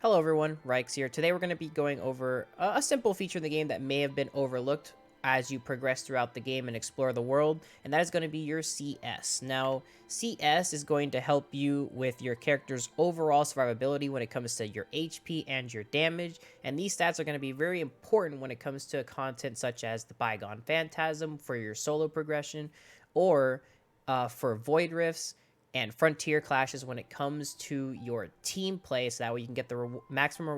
Hello everyone, Rykes here. Today we're going to be going over a simple feature in the game that may have been overlooked as you progress throughout the game and explore the world, and that is going to be your CS. Now, CS is going to help you with your character's overall survivability when it comes to your HP and your damage, and these stats are going to be very important when it comes to content such as the Bygone Phantasm for your solo progression, or for Void Rifts, and frontier clashes when it comes to your team play, so that way you can get the maximum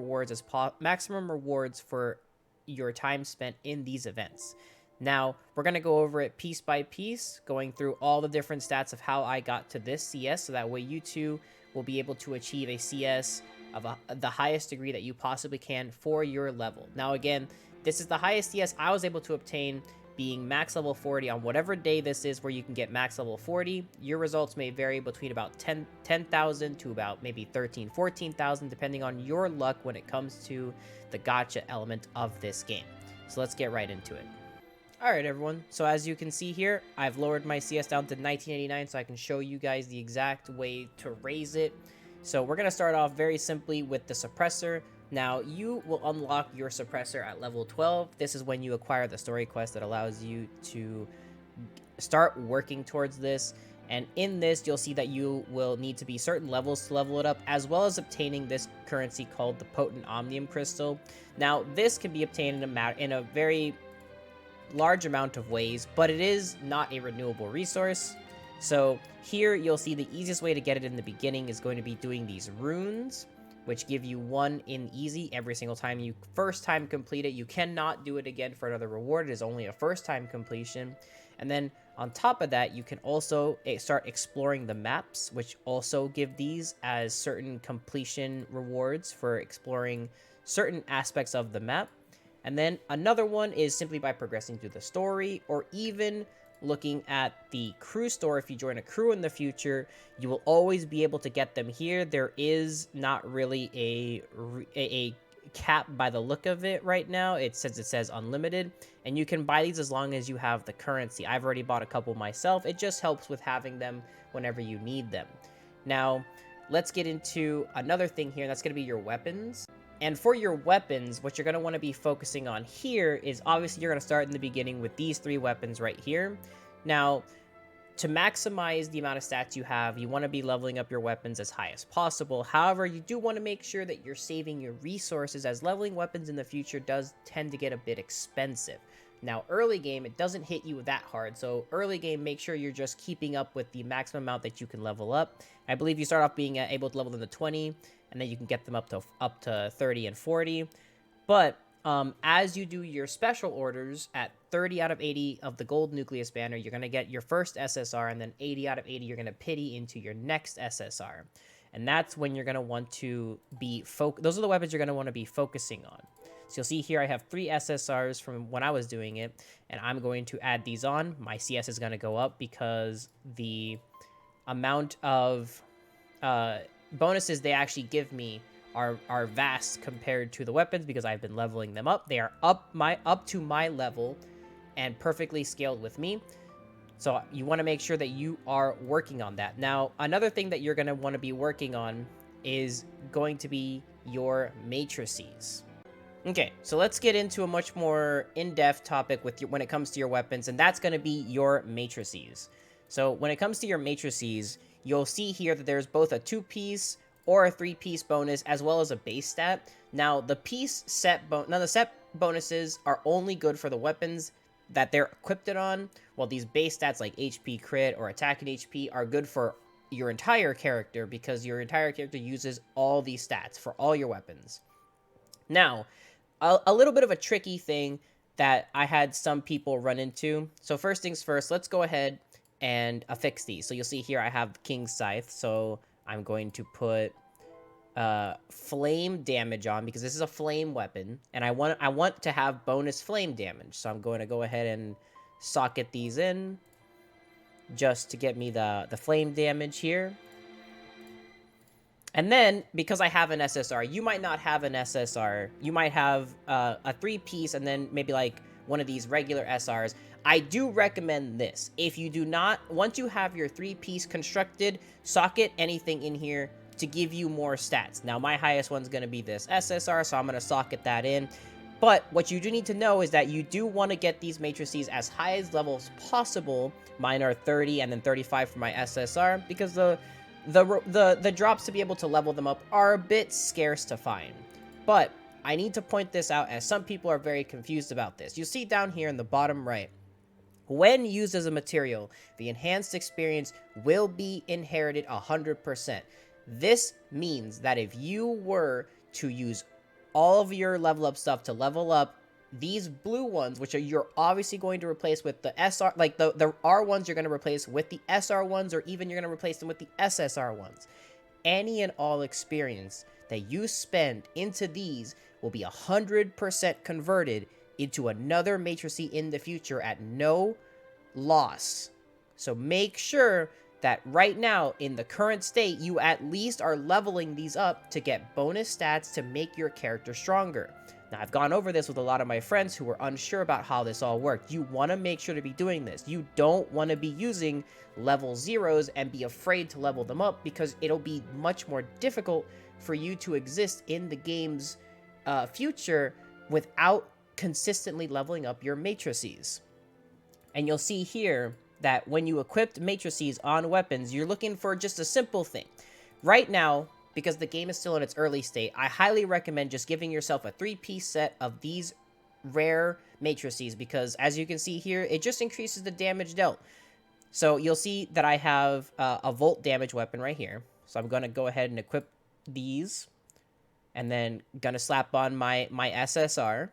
rewards for your time spent in these events. Now we're going to go over it piece by piece, going through all the different stats of how I got to this CS, so that way you too will be able to achieve a CS of the highest degree that you possibly can for your level. Now again, this is the highest CS I was able to obtain, being max level 40 on whatever day this is where you can get max level 40. Your results may vary between about 10,000 to about maybe 13, 14,000, depending on your luck when it comes to the gacha element of this game. So let's get right into it. Alright everyone, so as you can see here, I've lowered my CS down to 1989 so I can show you guys the exact way to raise it. So we're going to start off very simply with the Suppressor. Now, you will unlock your Suppressor at level 12. This is when you acquire the story quest that allows you to start working towards this. And in this, you'll see that you will need to be certain levels to level it up, as well as obtaining this currency called the Potent Omnium Crystal. Now, this can be obtained in a very large amount of ways, but it is not a renewable resource. So here, you'll see the easiest way to get it in the beginning is going to be doing these runes, which give you 1 in easy every single time you first time complete it. You cannot do it again for another reward. It is only a first time completion. And then on top of that, you can also start exploring the maps, which also give these as certain completion rewards for exploring certain aspects of the map. And then another one is simply by progressing through the story, or even looking at the crew store. If you join a crew in the future, you will always be able to get them here. There is not really a cap by the look of it right now. It says unlimited, and you can buy these as long as you have the currency. I've already bought a couple myself. It just helps with having them whenever you need them. Now, let's get into another thing here. That's going to be your weapons. And for your weapons, what you're going to want to be focusing on here is, obviously, you're going to start in the beginning with these 3 weapons right here. Now, to maximize the amount of stats you have, you want to be leveling up your weapons as high as possible. However, you do want to make sure that you're saving your resources, as leveling weapons in the future does tend to get a bit expensive. Now, early game, it doesn't hit you that hard. So early game, make sure you're just keeping up with the maximum amount that you can level up. I believe you start off being able to level them to 20, and then you can get them up to 30 and 40. But as you do your special orders at 30 out of 80 of the gold nucleus banner, you're going to get your first SSR, and then 80 out of 80, you're going to pity into your next SSR. And that's when you're going to want to be those are the weapons you're going to want to be focusing on. So you'll see here I have 3 SSRs from when I was doing it, and I'm going to add these on. My CS is going to go up because the amount of bonuses they actually give me are vast compared to the weapons, because I've been leveling them up. They are up to my level and perfectly scaled with me. So you want to make sure that you are working on that. Now, another thing that you're going to want to be working on is going to be your matrices. Okay, so let's get into a much more in-depth topic when it comes to your weapons, and that's going to be your matrices. So when it comes to your matrices, you'll see here that there's both a 2-piece or a 3-piece bonus, as well as a base stat. Now, the set bonuses are only good for the weapons that they're equipped on, while these base stats like HP crit or attacking HP are good for your entire character, because your entire character uses all these stats for all your weapons. Now, a little bit of a tricky thing that I had some people run into. So first things first, let's go ahead and affix these. So you'll see here I have King's Scythe, so I'm going to put flame damage on, because this is a flame weapon, and I want to have bonus flame damage. So I'm going to go ahead and socket these in just to get me the flame damage here. And then, because I have an SSR, you might not have an SSR. You might have a 3-piece and then maybe like one of these regular SRs. I do recommend this. If you do not, once you have your 3-piece constructed, socket anything in here to give you more stats. Now, my highest one's going to be this SSR, so I'm going to socket that in. But what you do need to know is that you do want to get these matrices as high as levels possible. Mine are 30 and then 35 for my SSR, because the drops to be able to level them up are a bit scarce to find. But I need to point this out, as some people are very confused about this. You see down here in the bottom right, when used as a material, the enhanced experience will be inherited 100%. This means that if you were to use all of your level up stuff to level up these blue ones, which are you're obviously going to replace with the SR, like the R ones you're going to replace with the SR ones, or even you're going to replace them with the SSR ones. Any and all experience that you spend into these will be 100% converted into another matrix in the future at no loss. So make sure that right now, in the current state, you at least are leveling these up to get bonus stats to make your character stronger. Now, I've gone over this with a lot of my friends who were unsure about how this all worked. You want to make sure to be doing this. You don't want to be using level zeros and be afraid to level them up, because it'll be much more difficult for you to exist in the game's future without consistently leveling up your matrices. And you'll see here that when you equipped matrices on weapons, you're looking for just a simple thing. Right now, because the game is still in its early state, I highly recommend just giving yourself a 3-piece set of these rare matrices, because as you can see here, it just increases the damage dealt. So you'll see that I have a volt damage weapon right here. So I'm going to go ahead and equip these, and then going to slap on my SSR,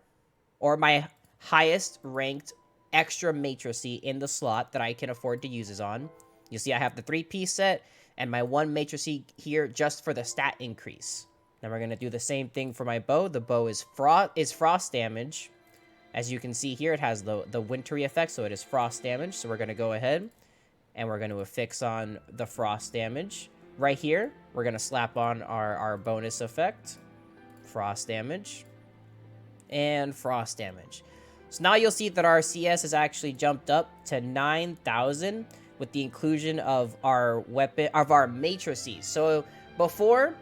or my highest ranked extra matrice in the slot that I can afford to use is on. You see I have the 3-piece set and my 1 matrice here just for the stat increase. Now we're going to do the same thing for my bow. The bow is frost damage. As you can see here, it has the wintry effect, so it is frost damage. So we're going to go ahead and we're going to affix on the frost damage. Right here, we're going to slap on our bonus effect, frost damage, and frost damage. So now you'll see that our CS has actually jumped up to 9,000 with the inclusion of our matrices. So before,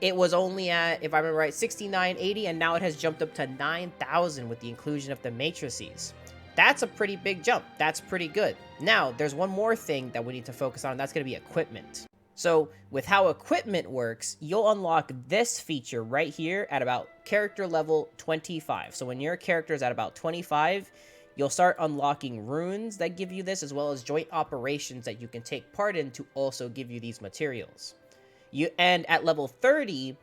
it was only at, if I remember right, 6980, and now it has jumped up to 9,000 with the inclusion of the matrices. That's a pretty big jump. That's pretty good. Now, there's one more thing that we need to focus on, and that's going to be equipment. So with how equipment works, you'll unlock this feature right here at about character level 25. So when your character is at about 25, you'll start unlocking runes that give you this, as well as joint operations that you can take part in to also give you these materials. And at level 30,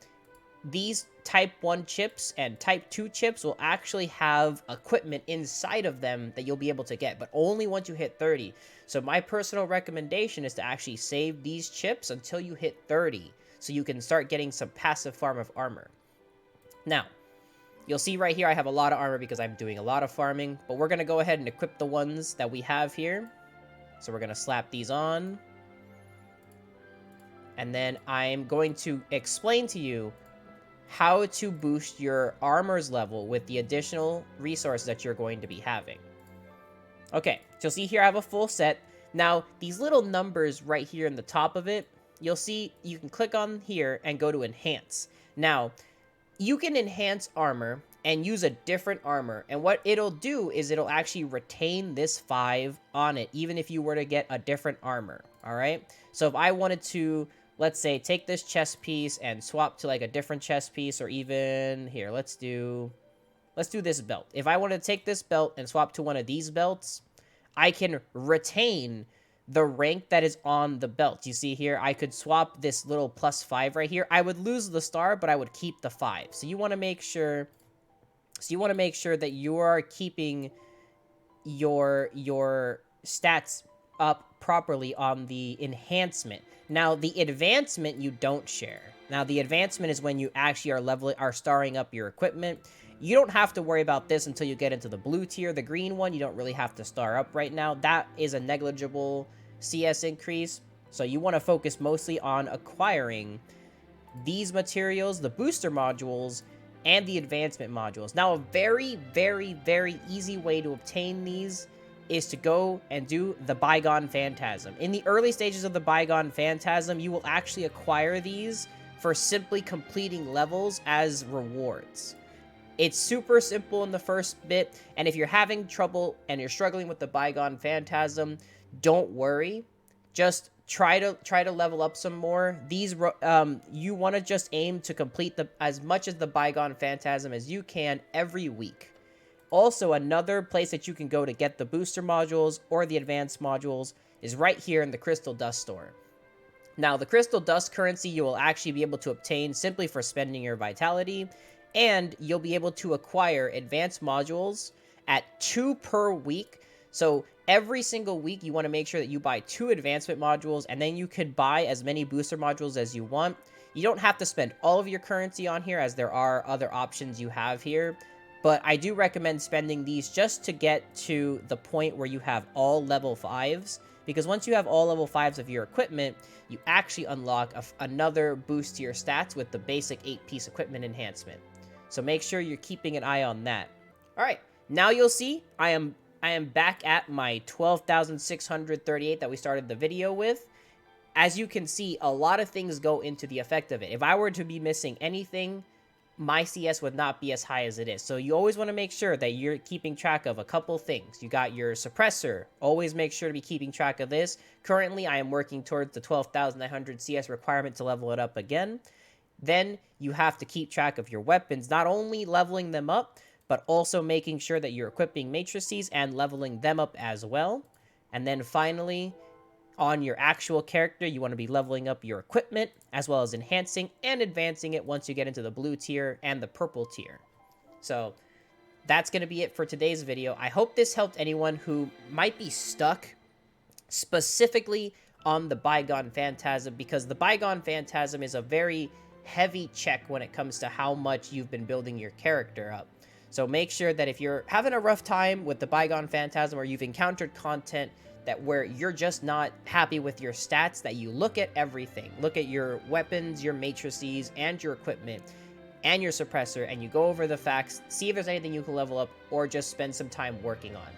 these type 1 chips and type 2 chips will actually have equipment inside of them that you'll be able to get, but only once you hit 30. So my personal recommendation is to actually save these chips until you hit 30, so you can start getting some passive farm of armor. Now, you'll see right here I have a lot of armor because I'm doing a lot of farming, but we're going to go ahead and equip the ones that we have here. So we're going to slap these on. And then I'm going to explain to you how to boost your armor's level with the additional resources that you're going to be having. Okay, so you'll see here I have a full set. Now, these little numbers right here in the top of it, you'll see you can click on here and go to Enhance. Now, you can enhance armor and use a different armor, and what it'll do is it'll actually retain this 5 on it, even if you were to get a different armor, alright? So if I wanted to, let's say, take this chest piece and swap to like a different chest piece, or even here, let's do this belt. If I want to take this belt and swap to one of these belts, I can retain the rank that is on the belt. You see here, I could swap this little +5 right here. I would lose the star, but I would keep the 5. So you want to make sure that you are keeping your stats up properly on the enhancement. Now, the advancement you don't share. Now, the advancement is when you actually are starring up your equipment. You don't have to worry about this until you get into the blue tier. The green one, you don't really have to star up right now. That is a negligible CS increase. So you want to focus mostly on acquiring these materials, the booster modules, and the advancement modules. Now, a very, very, very easy way to obtain these is to go and do the Bygone Phantasm. In the early stages of the Bygone Phantasm, you will actually acquire these for simply completing levels as rewards. It's super simple in the first bit, and if you're having trouble and you're struggling with the Bygone Phantasm, don't worry. Just try to level up some more. These you want to just aim to complete as much as the Bygone Phantasm as you can every week. Also, another place that you can go to get the booster modules or the advanced modules is right here in the Crystal Dust store. Now, the Crystal Dust currency you will actually be able to obtain simply for spending your vitality, and you'll be able to acquire advanced modules at 2 per week. So every single week, you want to make sure that you buy 2 advancement modules, and then you could buy as many booster modules as you want. You don't have to spend all of your currency on here, as there are other options you have here. But I do recommend spending these just to get to the point where you have all level 5s. Because once you have all level 5s of your equipment, you actually unlock another boost to your stats with the basic 8-piece equipment enhancement. So make sure you're keeping an eye on that. Alright, now you'll see I am back at my 12,638 that we started the video with. As you can see, a lot of things go into the effect of it. If I were to be missing anything, my CS would not be as high as it is. So you always want to make sure that you're keeping track of a couple things. You got your suppressor. Always make sure to be keeping track of this. Currently, I am working towards the 12,900 CS requirement to level it up again. Then you have to keep track of your weapons, not only leveling them up, but also making sure that you're equipping matrices and leveling them up as well. And then finally, on your actual character, you want to be leveling up your equipment, as well as enhancing and advancing it once you get into the blue tier and the purple tier. So that's going to be it for today's video. I hope this helped anyone who might be stuck specifically on the Bygone Phantasm, because the Bygone Phantasm is a very heavy check when it comes to how much you've been building your character up. So make sure that if you're having a rough time with the Bygone Phantasm, or you've encountered content that where you're just not happy with your stats, that you look at everything. Look at your weapons, your matrices, and your equipment, and your suppressor, and you go over the facts, see if there's anything you can level up, or just spend some time working on.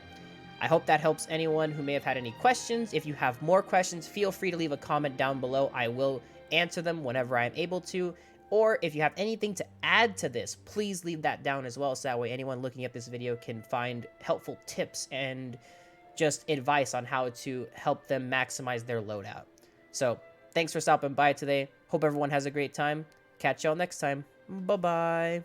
I hope that helps anyone who may have had any questions. If you have more questions, feel free to leave a comment down below. I will answer them whenever I'm able to. Or if you have anything to add to this, please leave that down as well, so that way anyone looking at this video can find helpful tips and just advice on how to help them maximize their loadout. So, thanks for stopping by today. Hope everyone has a great time. Catch y'all next time. Bye-bye.